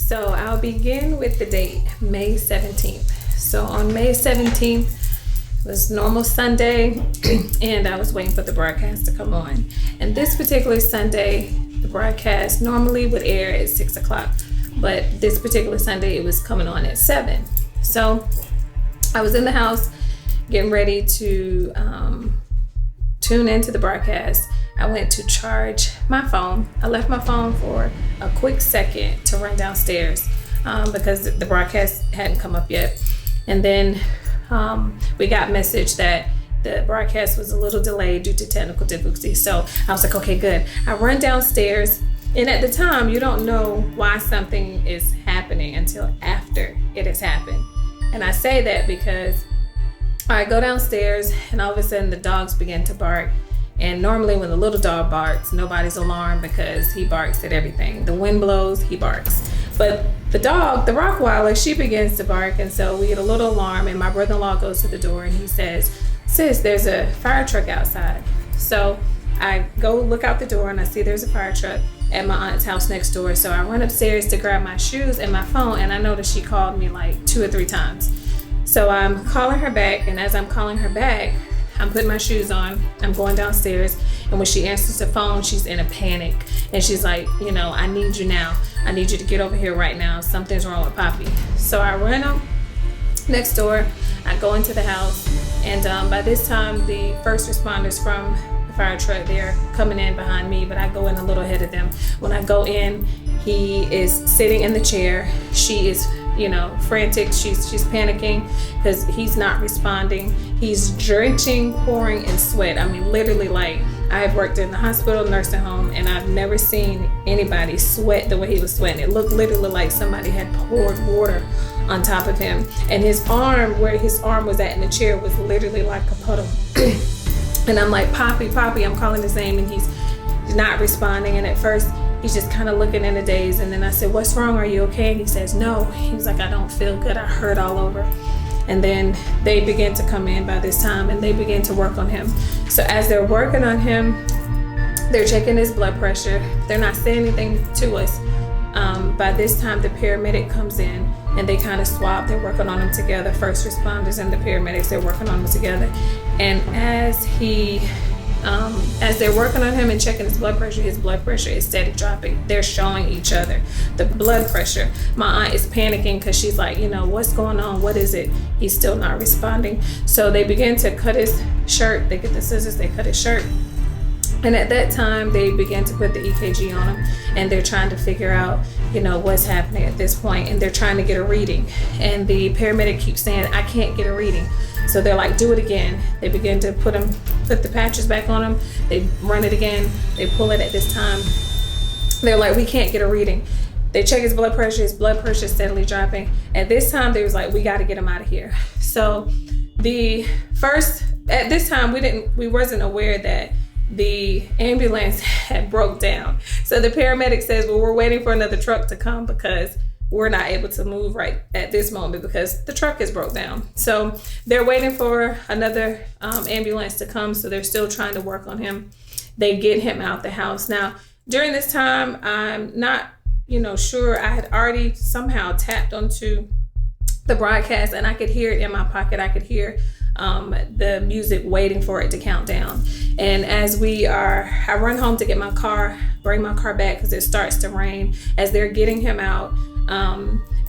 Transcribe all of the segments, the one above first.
So I'll begin with the date, May 17th. So on May 17th, it was normal Sunday, and I was waiting for the broadcast to come on. And this particular Sunday, the broadcast normally would air at 6 o'clock, but this particular Sunday, it was coming on at 7. So I was in the house getting ready to tune into the broadcast. I went to charge my phone. I left my phone for a quick second to run downstairs because the broadcast hadn't come up yet. And then we got message that the broadcast was a little delayed due to technical difficulties. So I was like, okay, good. I run downstairs, and at the time, you don't know why something is happening until after it has happened. And I say that because I go downstairs, and all of a sudden the dogs begin to bark. And normally when the little dog barks, nobody's alarmed because he barks at everything. The wind blows, he barks. But the dog, the Rottweiler, she begins to bark. And so we get a little alarm, and my brother-in-law goes to the door and he says, "Sis, there's a fire truck outside." So I go look out the door and I see there's a fire truck at my aunt's house next door. So I run upstairs to grab my shoes and my phone, and I noticed she called me like 2 or 3 times. So I'm calling her back, and as I'm calling her back, I'm putting my shoes on, I'm going downstairs, and when she answers the phone, she's in a panic. And she's like, I need you now. I need you to get over here right now. Something's wrong with Poppy. So I run up next door, I go into the house, and by this time, the first responders from the fire truck, they're coming in behind me, but I go in a little ahead of them. When I go in, he is sitting in the chair. She is frantic. She's panicking because he's not responding. He's drenching, pouring in sweat. I mean, literally, like, I have worked in the hospital, nursing home, and I've never seen anybody sweat the way he was sweating. It looked literally like somebody had poured water on top of him. And his arm, where his arm was at in the chair, was literally like a puddle. And I'm like, Poppy, I'm calling his name, and he's not responding. And at first, he's just kind of looking in a daze. And then I said, "What's wrong? Are you okay?" And he says, "No." He was like, "I don't feel good. I hurt all over." And then they begin to come in by this time, and they begin to work on him. So as they're working on him, they're checking his blood pressure. They're not saying anything to us. By this time, the paramedic comes in, and they kind of swap. They're working on him together. First responders and the paramedics, they're working on him together. And as they're working on him and checking his blood pressure is steady dropping. They're showing each other the blood pressure. My aunt is panicking because she's like, what's going on? What is it? He's still not responding. So they begin to cut his shirt. They get the scissors, they cut his shirt. And at that time, they began to put the EKG on him, and they're trying to figure out, what's happening at this point, and they're trying to get a reading. And the paramedic keeps saying, "I can't get a reading." So they're like, "Do it again." They begin to put the patches back on him. They run it again. They pull it at this time. They're like, "We can't get a reading." They check his blood pressure. His blood pressure is steadily dropping. At this time, they was like, "We got to get him out of here." So at this time, we wasn't aware that the ambulance had broke down. So the paramedic says, "Well, we're waiting for another truck to come because we're not able to move right at this moment because the truck is broke down." So they're waiting for another ambulance to come. So they're still trying to work on him. They get him out the house. Now, during this time, I'm not, sure. I had already somehow tapped onto the broadcast, and I could hear it in my pocket. I could hear the music waiting for it to count down. And as I run home to get my car, bring my car back because it starts to rain. As they're getting him out,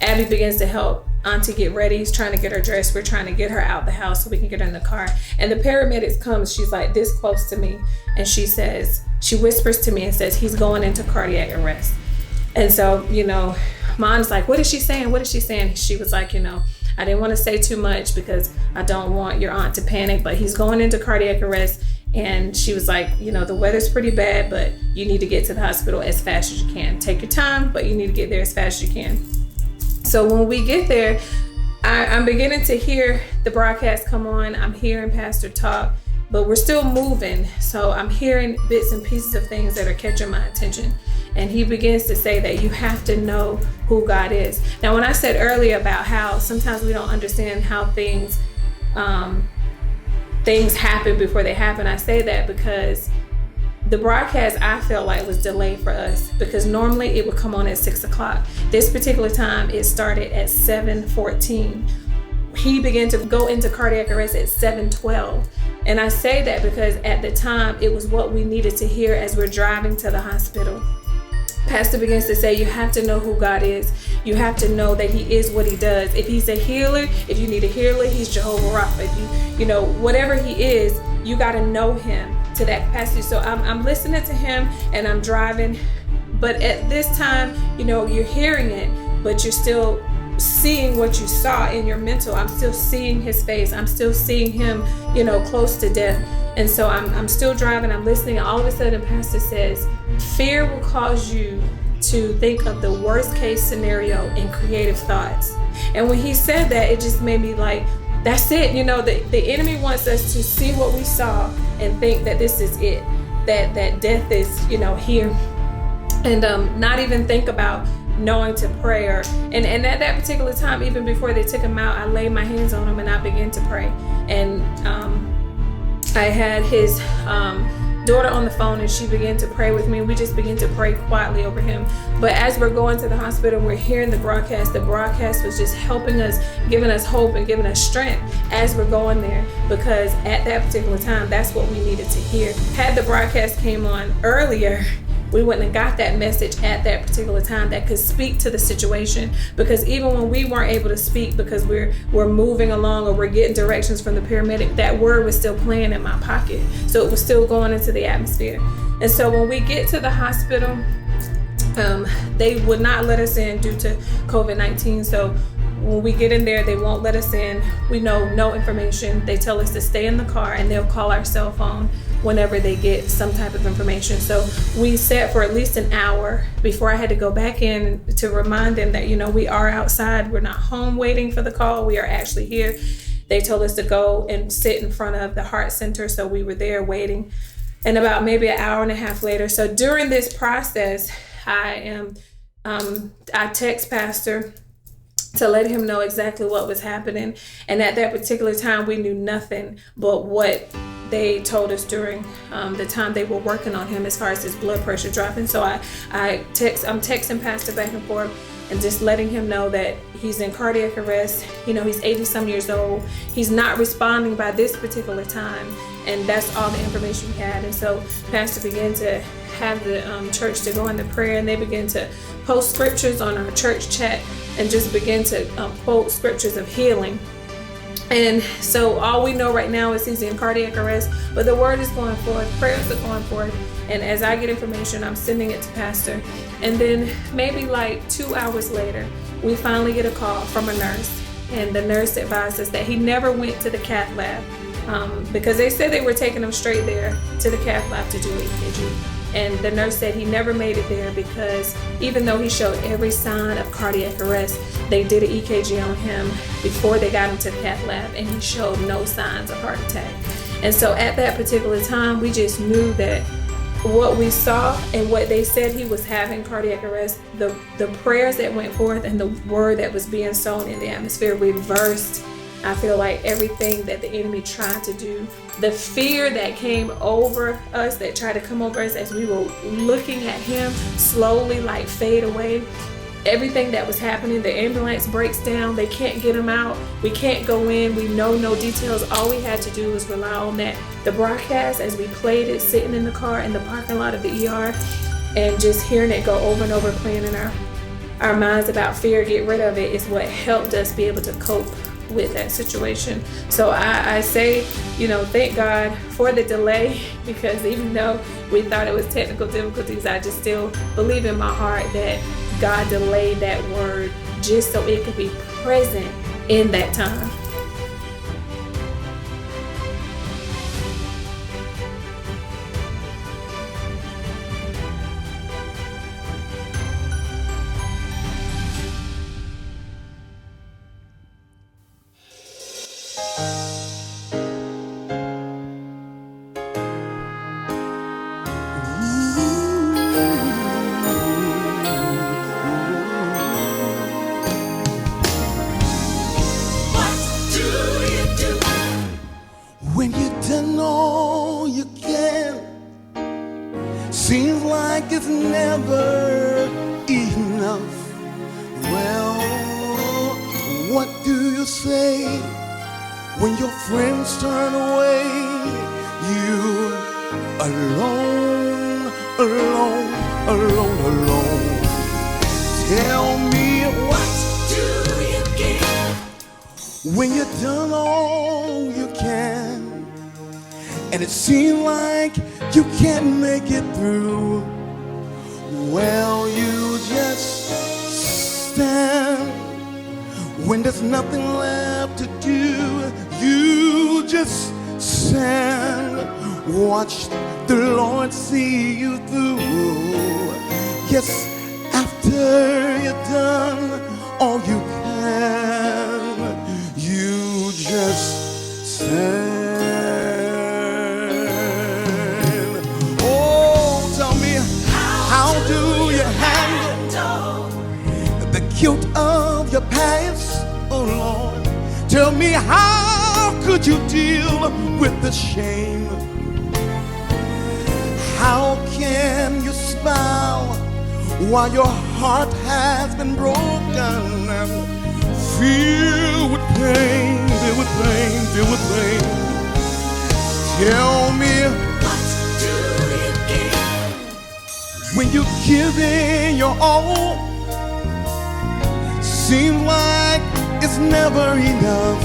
Abby begins to help Auntie get ready. He's trying to get her dressed. We're trying to get her out the house so we can get her in the car. And the paramedics comes. She's like this close to me. And she whispers to me and says, "He's going into cardiac arrest." And so, Mom's like, "What is she saying? What is she saying?" She was like, "I didn't want to say too much because I don't want your aunt to panic, but he's going into cardiac arrest." And she was like, "The weather's pretty bad, but you need to get to the hospital as fast as you can. Take your time, but you need to get there as fast as you can." So when we get there, I'm beginning to hear the broadcast come on. I'm hearing Pastor talk, but we're still moving. So I'm hearing bits and pieces of things that are catching my attention. And he begins to say that you have to know who God is. Now, when I said earlier about how sometimes we don't understand how things happen before they happen, I say that because the broadcast, I felt like, was delayed for us because normally it would come on at 6 o'clock. This particular time, it started at 7:14. He began to go into cardiac arrest at 7:12. And I say that because at the time, it was what we needed to hear as we're driving to the hospital. Pastor begins to say, you have to know who God is. You have to know that he is what he does. If he's a healer, if you need a healer, he's Jehovah Rapha. If you know, whatever he is, you got to know him to that capacity. So I'm listening to him and I'm driving. But at this time, you're hearing it, but you're still seeing what you saw in your mental. I'm still seeing his face. I'm still seeing him, close to death. And so I'm still driving, I'm listening. All of a sudden, Pastor says, fear will cause you to think of the worst case scenario in creative thoughts. And when he said that, it just made me like, that's it. The enemy wants us to see what we saw and think that this is it, that death is, here. And not even think about knowing to pray. And at that particular time, even before they took him out, I laid my hands on him and I began to pray. And I had his daughter on the phone and she began to pray with me. We just began to pray quietly over him. But as we're going to the hospital, we're hearing the broadcast was just helping us, giving us hope and giving us strength as we're going there, because at that particular time, that's what we needed to hear. Had the broadcast came on earlier, we wouldn't have got that message at that particular time that could speak to the situation. Because even when we weren't able to speak because we're moving along or we're getting directions from the paramedic, that word was still playing in my pocket. So it was still going into the atmosphere. And so when we get to the hospital, they would not let us in due to COVID-19. So when we get in there, they won't let us in. We know no information. They tell us to stay in the car and they'll call our cell phone whenever they get some type of information. So we sat for at least an hour before I had to go back in to remind them that, we are outside. We're not home waiting for the call. We are actually here. They told us to go and sit in front of the heart center. So we were there waiting. And about maybe an hour and a half later. So during this process, I text Pastor to let him know exactly what was happening. And at that particular time, we knew nothing but what they told us during the time they were working on him as far as his blood pressure dropping. So I'm texting Pastor back and forth and just letting him know that he's in cardiac arrest. He's 80 some years old. He's not responding by this particular time. And that's all the information we had. And so Pastor began to have the church to go into prayer, and they began to post scriptures on our church chat and just begin to quote scriptures of healing. And so all we know right now is he's in cardiac arrest, but the word is going forth, prayers are going forth. And as I get information, I'm sending it to Pastor. And then maybe like 2 hours later, we finally get a call from a nurse. And the nurse advised us that he never went to the cath lab because they said they were taking him straight there to the cath lab to do EKG. And the nurse said he never made it there because even though he showed every sign of cardiac arrest, they did an EKG on him before they got him to the cath lab, and he showed no signs of heart attack. And so at that particular time, we just knew that what we saw and what they said he was having cardiac arrest, the prayers that went forth and the word that was being sown in the atmosphere reversed, I feel like, everything that the enemy tried to do. The fear that came over us, that tried to come over us as we were looking at him slowly like fade away. Everything that was happening, the ambulance breaks down, they can't get him out, we can't go in, we know no details. All we had to do was rely on that, the broadcast as we played it, sitting in the car in the parking lot of the ER, and just hearing it go over and over, playing in our minds about fear, get rid of it, is what helped us be able to cope with that situation. So I say, thank God for the delay, because even though we thought it was technical difficulties, I just still believe in my heart that God delayed that word just so it could be present in that time. say when your friends turn away, you alone, alone, alone, alone. Tell me, what do you get when you've done all you can, and it seems like you can't make it through? Well, you just stand when there's nothing left to do. You just stand, watch the Lord see you through. Yes, after you've done all you can, you just stand. Oh, tell me, how do you handle the guilt of your past? Oh Lord, tell me, how could you deal with the shame? How can you smile while your heart has been broken and filled with pain, filled with pain, filled with pain? Tell me, what do you get when you give in your all? Seems like it's never enough.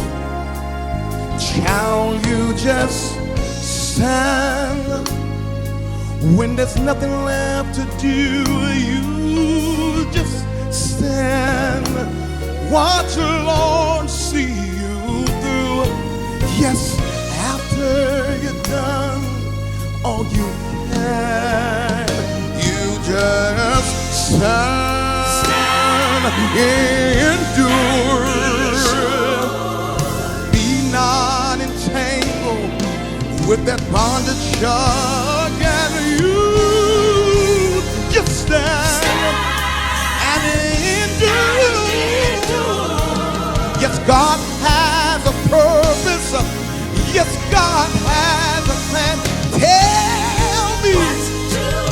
Child, you just stand when there's nothing left to do. You just stand, watch the Lord see you through. Yes, after you've done all you can, you just stand, endure. Be not entangled with that bondage again. You just stand and endure. Yes, God has a purpose. Yes, God has a plan. Tell me, what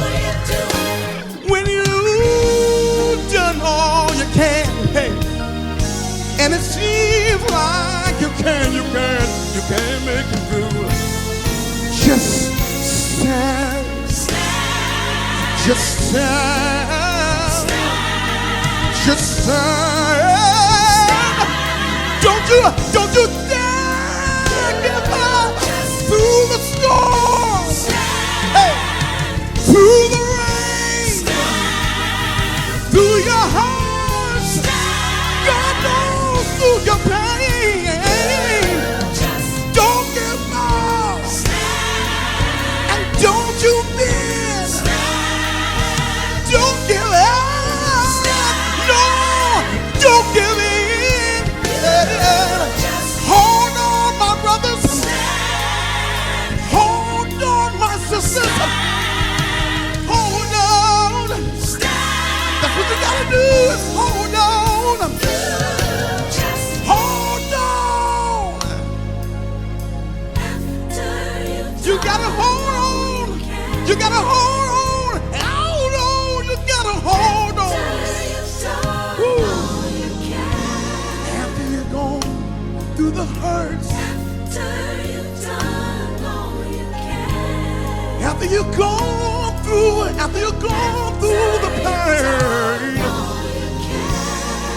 do you do when you've done all you can? Hey, and it seems like you can't make it through. Just stand, just stand, just stand. Don't you dare give up through the storm, hey, through the rain, through your heart. God knows through your pain. Don't give up, and don't you bend. Don't give up. No, don't give in. Hold on, my brothers. Hold on, my sisters. Hold on. That's what you gotta do, is hold on. Hold on. You gotta hold on. You gotta hold on. Hold on. You gotta hold on. Woo. After you're gone through the hurts, after you've gone through the pain,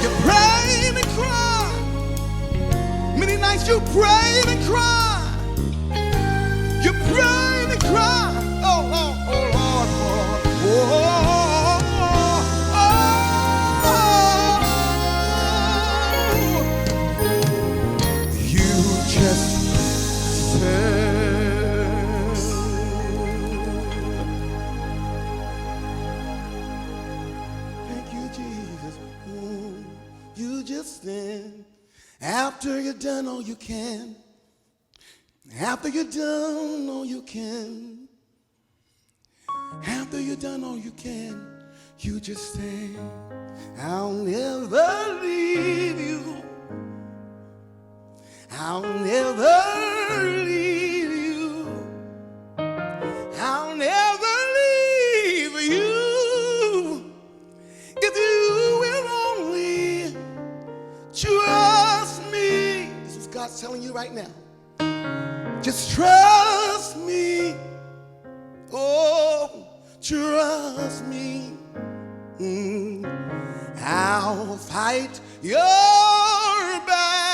you prayed and cried. Many nights you prayed and cried. You prayed and cried. Oh, Lord, oh, Lord, oh, oh. You just said, thank you, Jesus. You just stand after you've done all you can. After you've done all you can. After you've done all you can, you just stand. I'll never leave you. I'll never leave you. I'll never leave you. If you will only trust me. God's telling you right now. Just trust me. Oh, trust me. I'll fight your battle.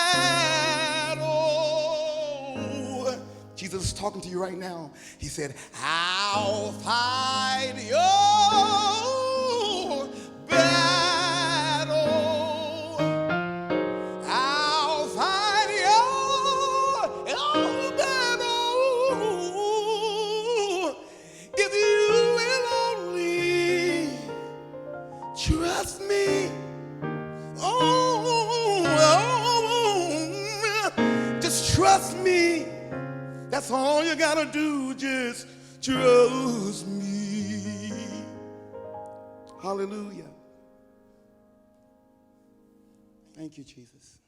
Jesus is talking to you right now. He said, I'll fight your battle. I'll fight your battle. If you will only trust me. Just trust me. That's all you gotta do. Just trust me. Hallelujah. Thank you, Jesus.